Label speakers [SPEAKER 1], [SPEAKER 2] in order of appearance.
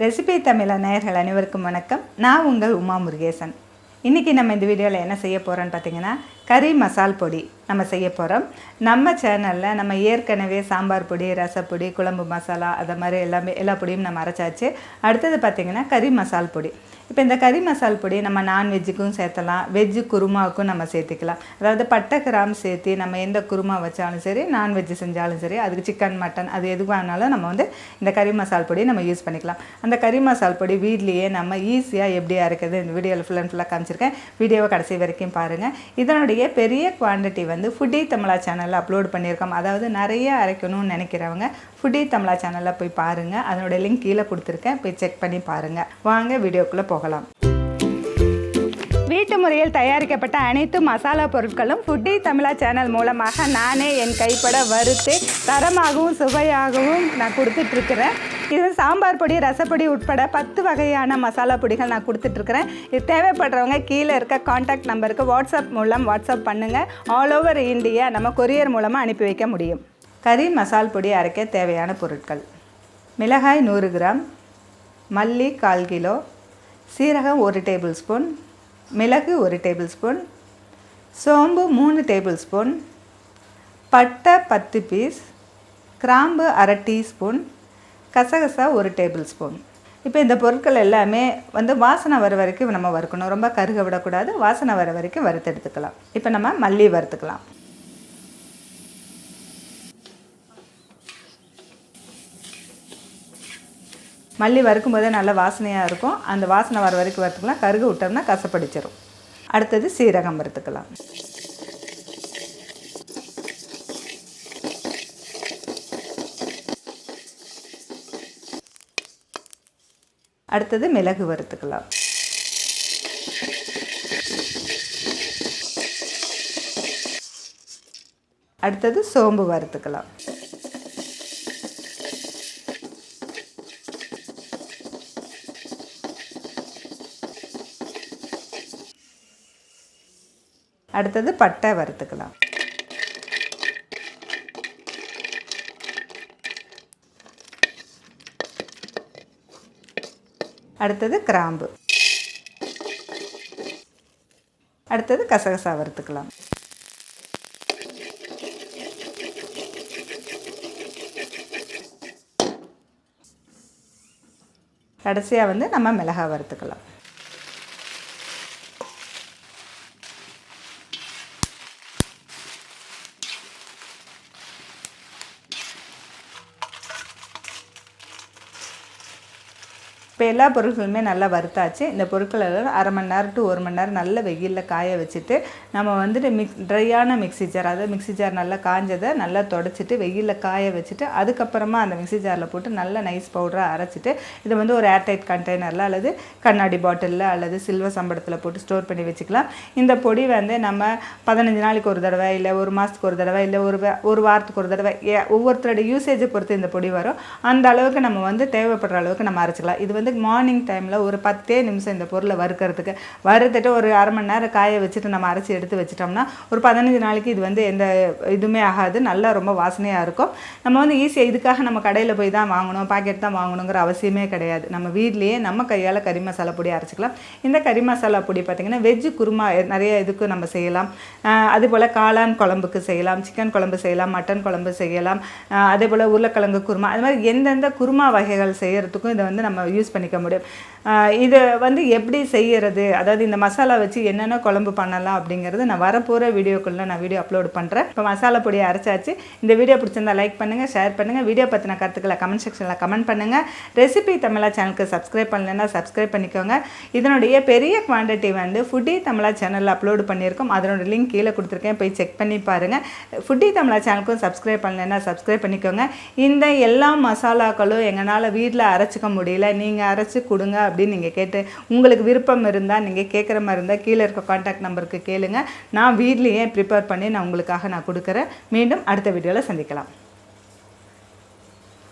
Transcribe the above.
[SPEAKER 1] Recipe தமிழா நேயர்கள் அனைவருக்கும் வணக்கம். நான் உங்கள் உமா முருகேசன். இன்றைக்கி நம்ம இந்த வீடியோவில் என்ன செய்ய போகிறோன்னு பார்த்தீங்கன்னா, கறி மசால் பொடி நம்ம செய்ய போகிறோம். நம்ம சேனலில் நம்ம ஏற்கனவே சாம்பார் பொடி, ரசப்பொடி, குழம்பு மசாலா அதை மாதிரி எல்லா பொடியும் நம்ம அரைச்சாச்சு. அடுத்தது பார்த்திங்கன்னா கறி மசால் பொடி. இப்போ இந்த கறி மசால் பொடி நம்ம நான்வெஜ்ஜுக்கும் சேர்த்தலாம், வெஜ்ஜு குருமாவுக்கும் நம்ம சேர்த்துக்கலாம். அதாவது பட்டை கிராம் சேர்த்து நம்ம எந்த குருமா வச்சாலும் சரி, நான்வெஜ்ஜு செஞ்சாலும் சரி, அதுக்கு சிக்கன் மட்டன் அது எதுவானாலும் நம்ம இந்த கறி மசால் பொடி நம்ம யூஸ் பண்ணிக்கலாம். அந்த கறி மசால் பொடி வீட்லேயே நம்ம ஈஸியாக எப்படி அரைக்கிறது இந்த வீடியோவில் ஃபுல்லாக காமிச்சிருக்கேன். வீடியோவை கடைசி வரைக்கும் பாருங்கள். இதனுடைய பெரிய குவான்டிட்டி ஃபுட்டி தமிழா சேனலில் அப்லோட் பண்ணியிருக்கோம். அதாவது நிறைய அரைக்கணும்னு நினைக்கிறவங்க ஃபுட்டி தமிழா சேனலில் போய் பாருங்கள். அதனுடைய லிங்க் கீழே கொடுத்துருக்கேன், போய் செக் பண்ணி பாருங்கள். வாங்க வீடியோக்குள்ளே போகலாம். வீட்டு முறையில் தயாரிக்கப்பட்ட அனைத்து மசாலா பொருட்களும் ஃபுட்டி தமிழா சேனல் மூலமாக நானே என் கைப்பட வறுத்து தரமாகவும் சுவையாகவும் நான் கொடுத்துட்ருக்கிறேன். இது சாம்பார் பொடி, ரசப்பொடி உட்பட 10 வகையான மசாலா பொடிகள் நான் கொடுத்துட்ருக்கிறேன். இது தேவைப்படுறவங்க கீழே இருக்க காண்டாக்ட் நம்பருக்கு வாட்ஸ்அப் பண்ணுங்கள். ஆல் ஓவர் இந்தியா நம்ம கொரியர் மூலமாக அனுப்பி வைக்க முடியும். கறி மசால் பொடி அரைக்க தேவையான பொருட்கள்: மிளகாய் 100 கிராம், மல்லி 1/4 கிலோ, சீரகம் 1 டேபிள் ஸ்பூன், மிளகு 1 டேபிள் ஸ்பூன், சோம்பு 3 டேபிள் ஸ்பூன், பட்டை 10 பீஸ், கிராம்பு 1/2 டீஸ்பூன், கசகசா 1 டேபிள் ஸ்பூன். இப்போ இந்த பொருட்கள் எல்லாமே வாசனை வர வரைக்கும் நம்ம வறுக்கணும். ரொம்ப கருக விடக்கூடாது. வாசனை வர வரைக்கும் வறுத்து எடுத்துக்கலாம். இப்போ நம்ம மல்லி வறுத்துக்கலாம். மல்லி வறுக்கும் போதே நல்ல வாசனையாக இருக்கும். அந்த வாசனை வர வரைக்கும் வறுத்துக்கலாம். கருகு விட்டோம்னா கசப்படிச்சிடும். அடுத்தது சீரகம் வறுத்துக்கலாம். அடுத்தது மிளகு வறுத்துக்கலாம். அடுத்தது சோம்பு வறுத்துக்கலாம். அடுத்தது பட்டை வறுத்துக்கலாம். அடுத்தது கிராம்பு. அடுத்தது கசகசா வறுத்துக்கலாம். கடைசியாக நம்ம மிளகாய் வறுத்துக்கலாம். இப்போ எல்லா பொருட்களுமே நல்லா வறுத்தாச்சு. இந்த பொருட்கள் எல்லாம் 1/2 மணி நேரம் to 1 மணி நேரம் நல்ல வெயிலில் காய வச்சுட்டு நம்ம ட்ரையான மிக்ஸி ஜார், அதாவது மிக்ஸி ஜார் நல்லா காஞ்சதை நல்லா தொடச்சிட்டு வெயிலில் காய வச்சுட்டு அதுக்கப்புறமா அந்த மிக்ஸி ஜாரில் போட்டு நல்லா நைஸ் பவுடராக அரைச்சிட்டு இதை ஒரு ஏர்டைட் கண்டெய்னரில் அல்லது கண்ணாடி பாட்டிலில் அல்லது சில்வர் சம்பளத்தில் போட்டு ஸ்டோர் பண்ணி வச்சுக்கலாம். இந்த பொடி நம்ம 15 நாளைக்கு ஒரு தடவை, இல்லை 1 மாதத்துக்கு ஒரு தடவை, இல்லை ஒரு வாரத்துக்கு ஒரு தடவை, ஒவ்வொருத்தரோட யூசேஜை பொறுத்து இந்த பொடி வரும். அந்த அளவுக்கு நம்ம தேவைப்படுற அளவுக்கு நம்ம அரைச்சிக்கலாம். இது மார்னிங் டைமில் ஒரு 10 நிமிஷம் இந்த பொருளை வறுக்கிறதுக்கு வறுத்துட்டு ஒரு 1/2 மணி நேரம் காய வச்சுட்டு நம்ம அரைச்சி எடுத்து வச்சிட்டோம்னா ஒரு 15 நாளைக்கு இது எந்த இதுவுமே ஆகாது. நல்லா ரொம்ப வாசனையாக இருக்கும். நம்ம ஈஸியாக இதுக்காக நம்ம கடையில் போய் தான் வாங்கணும், பாக்கெட் தான் வாங்கணுங்கிற அவசியமே கிடையாது. நம்ம வீட்லேயே நம்ம கையால் கறி மசாலா பொடி அரைச்சிக்கலாம். இந்த கறி மசாலா பொடி பார்த்திங்கன்னா வெஜ்ஜு குருமா நிறைய இதுக்கு நம்ம செய்யலாம். அதேபோல் காளான் குழம்புக்கு செய்யலாம், சிக்கன் குழம்பு செய்யலாம், மட்டன் குழம்பு செய்யலாம், அதே போல் உருளைக்கிழங்கு குருமா, அது மாதிரி எந்தெந்த குருமா வகைகள் செய்கிறதுக்கும் இதை நம்ம யூஸ் பண்ணிக்க முடியும். இது எப்படி செய்கிறது, அதாவது இந்த மசாலா வச்சு என்னென்ன குழம்பு பண்ணலாம் அப்படிங்கிறது நான் வரப்போகிற வீடியோக்குள்ளே நான் வீடியோ அப்லோட் பண்ணுறேன். இப்போ மசாலா பொடியை அரைச்சாச்சு. இந்த வீடியோ பிடிச்சிருந்தா லைக் பண்ணுங்கள், ஷேர் பண்ணுங்கள். வீடியோ பற்றின கருத்துக்களை கமெண்ட் செக்ஷனில் கமெண்ட் பண்ணுங்கள். ரெசிபி தமிழா சேனலுக்கு சப்ஸ்கிரைப் பண்ணலைன்னா சப்ஸ்கிரைப் பண்ணிக்கோங்க. இதனுடைய பெரிய குவான்டிட்டி ஃபுட்டி தமிழா சேனலில் அப்லோடு பண்ணியிருக்கோம். அதனோட லிங்க் கீழே கொடுத்துருக்கேன், போய் செக் பண்ணி பாருங்கள். ஃபுட்டி தமிழா சேனலுக்கும் சப்ஸ்கிரைப் பண்ணலைன்னா சப்ஸ்கிரைப் பண்ணிக்கோங்க. இந்த எல்லா மசாலாக்களும் எங்களால் வீட்டில் அரைச்சிக்க முடியல, நீங்கள் அரைச்சி கொடுங்க அப்படின்னு நீங்கள் கேட்டு உங்களுக்கு விருப்பம் இருந்தால் நீங்கள் கேட்குற மாதிரி இருந்தால் கீழே இருக்க காண்டாக்ட் நம்பருக்கு கேளுங்க. நான் வீட்லேயே ப்ரிப்பேர் பண்ணி நான் உங்களுக்காக கொடுக்குறேன். மீண்டும் அடுத்த வீடியோவில் சந்திக்கலாம்.